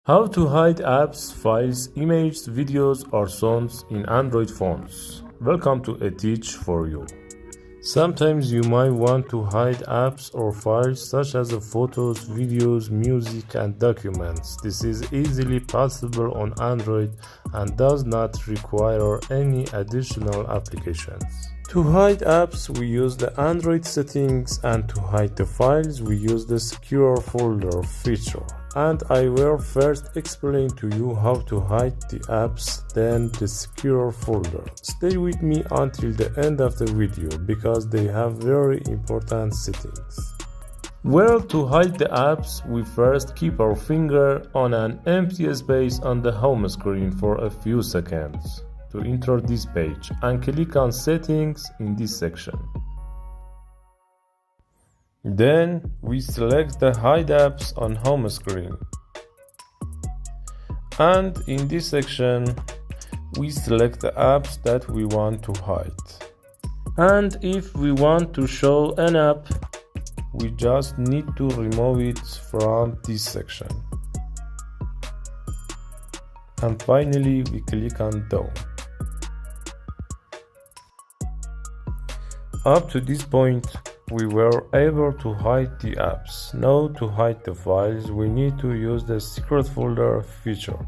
How to hide apps, files, images, videos or songs in Android phones. Welcome to a Teach for You. Sometimes you might want to hide apps or files such as photos, videos, music and documents. This is easily possible on Android and does not require any additional applications. To hide apps, we use the Android settings, and to hide the files, we use the Secure Folder feature. And I will first explain to you how to hide the apps, then the Secure Folder. Stay with me until the end of the video because they have very important settings. Well, to hide the apps, we first keep our finger on an empty space on the home screen for a few seconds to enter this page and click on Settings in this section. Then we select the Hide Apps on home screen. And in this section, we select the apps that we want to hide. And if we want to show an app, we just need to remove it from this section. And finally, we click on Done. Up to this point, we were able to hide the apps. Now to hide the files, we need to use the Secret Folder feature.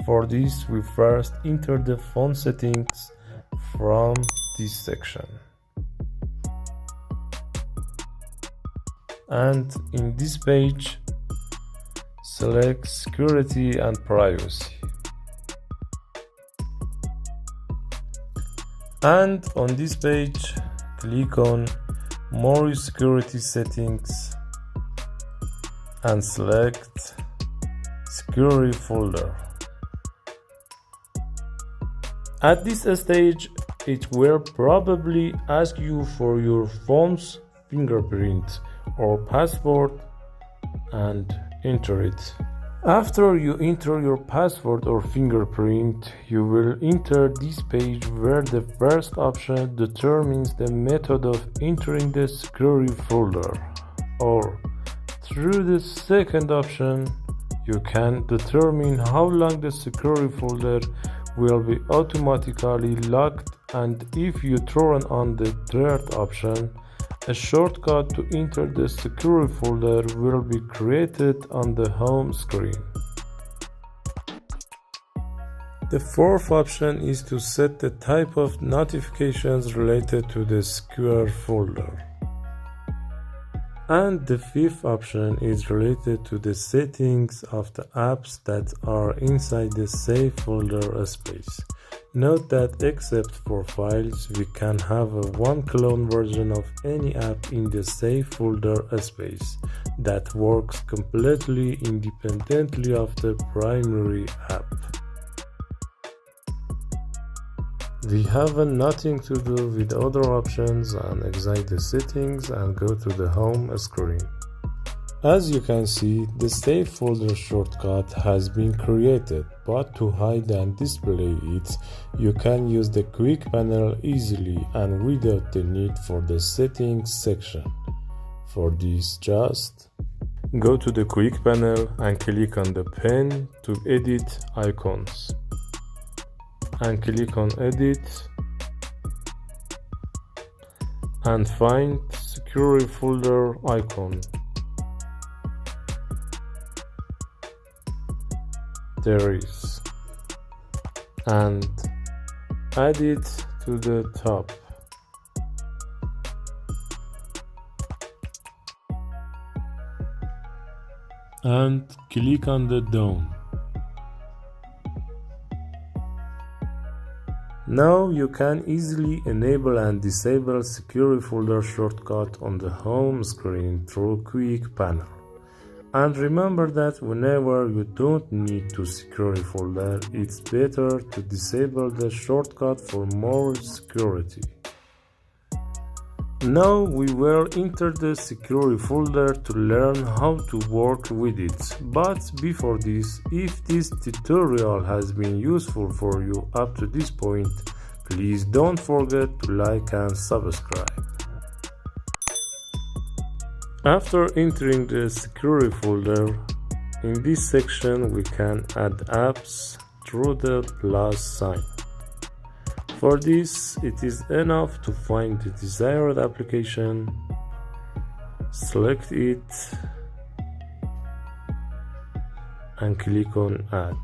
For this, we first enter the phone settings from this section. And in this page, select Security and Privacy. And on this page, click on More Security Settings and select Security Folder. At this stage, it will probably ask you for your phone's fingerprint or password and enter it. After you enter your password or fingerprint, you will enter this page where the first option determines the method of entering the security folder, or through the second option, you can determine how long the security folder will be automatically locked, and if you turn on the third option, a shortcut to enter the security folder will be created on the home screen. The fourth option is to set the type of notifications related to the secure folder. And the fifth option is related to the settings of the apps that are inside the Save folder space. Note that except for files, we can have a one clone version of any app in the Save folder space that works completely independently of the primary app. We have nothing to do with other options and exit the settings and go to the home screen. As you can see, the Save folder shortcut has been created, but to hide and display it, you can use the Quick Panel easily and without the need for the Settings section. For this, just go to the Quick Panel and click on the pen to edit icons. And click on Edit and find Security Folder icon. There is, and add it to the top. And click on the Done. Now you can easily enable and disable Security Folder shortcut on the home screen through Quick Panel. And remember that whenever you don't need to Security Folder, it's better to disable the shortcut for more security. Now we will enter the Security Folder to learn how to work with it. But before this, if this tutorial has been useful for you up to this point, please don't forget to like and subscribe. After entering the Security Folder, In this section we can add apps through the plus sign. For this, it is enough to find the desired application, select it, and click on Add.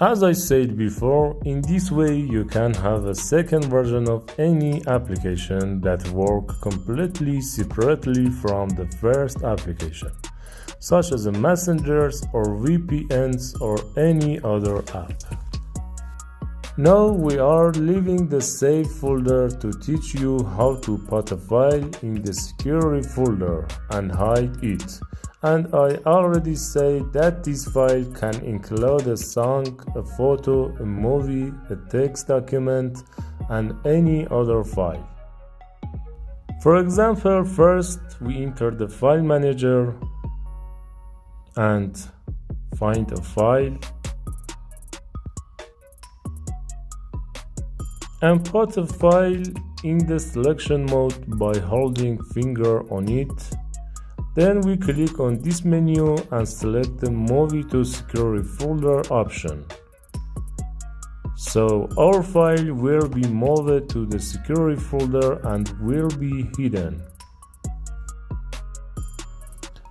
As I said before, in this way you can have a second version of any application that works completely separately from the first application, such as messengers or VPNs or any other app. Now we are leaving the save folder to teach you how to put a file in the security folder and hide it. And I already said that this file can include a song, a photo, a movie, a text document, and any other file. For example, first we enter the file manager and find a file and put a file in the selection mode by holding finger on it. Then we click on this menu and select the Movie to Security folder option. So our file will be moved to the security folder and will be hidden.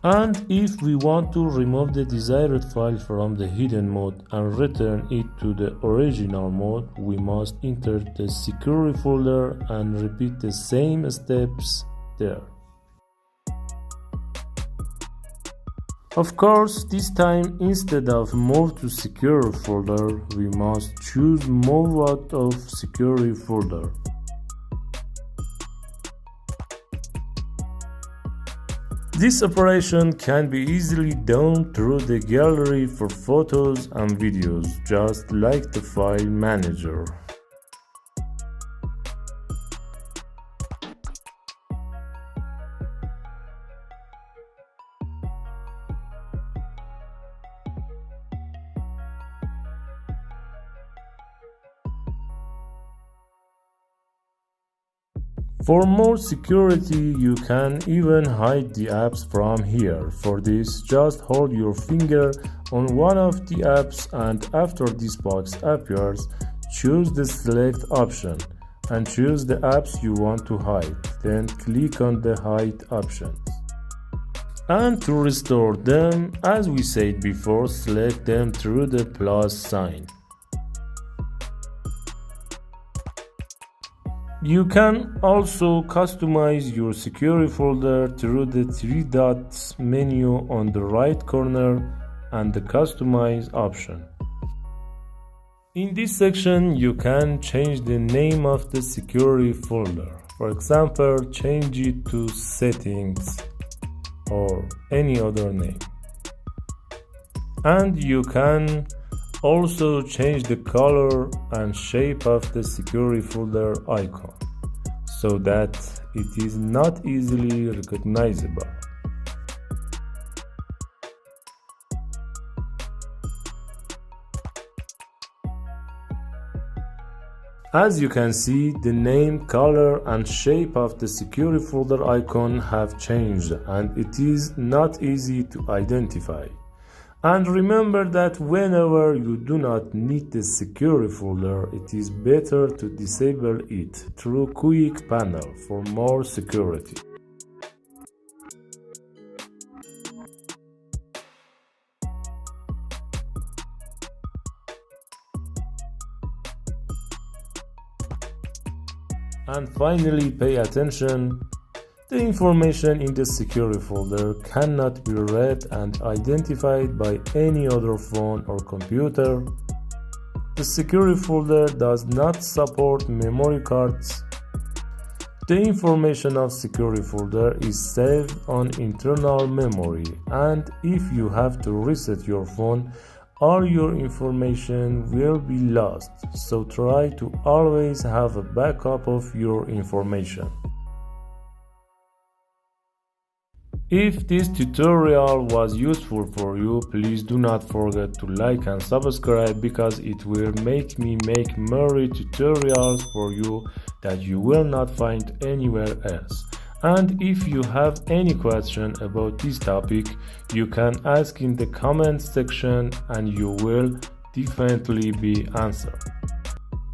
And if we want to remove the desired file from the hidden mode and return it to the original mode, we must enter the security folder and repeat the same steps there. Of course, this time instead of move to security folder, we must choose move out of security folder. This operation can be easily done through the gallery for photos and videos, just like the file manager. For more security, you can even hide the apps from here. For this, just hold your finger on one of the apps and after this box appears, choose the select option and choose the apps you want to hide. Then click on the hide option. And to restore them, as we said before, select them through the plus sign. You can also customize your security folder through the three dots menu on the right corner and the customize option. In this section, you can change the name of the security folder. For example, change it to settings or any other name. And you can also change the color and shape of the security folder icon so that it is not easily recognizable. As you can see, the name, color and shape of the security folder icon have changed and it is not easy to identify. And remember that whenever you do not need the security folder, it is better to disable it through Quick Panel for more security. And finally, pay attention. The information in the security folder cannot be read and identified by any other phone or computer. The security folder does not support memory cards. The information of security folder is saved on internal memory, and if you have to reset your phone, all your information will be lost. So try to always have a backup of your information. If this tutorial was useful for you, please do not forget to like and subscribe because it will make me make more tutorials for you that you will not find anywhere else. And if you have any question about this topic, you can ask in the comments section and you will definitely be answered.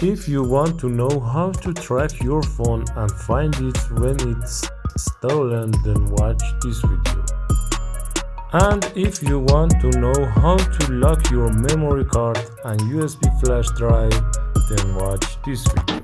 If you want to know how to track your phone and find it when it's stolen, then watch this video. And if you want to know how to lock your memory card and USB flash drive, then watch this video.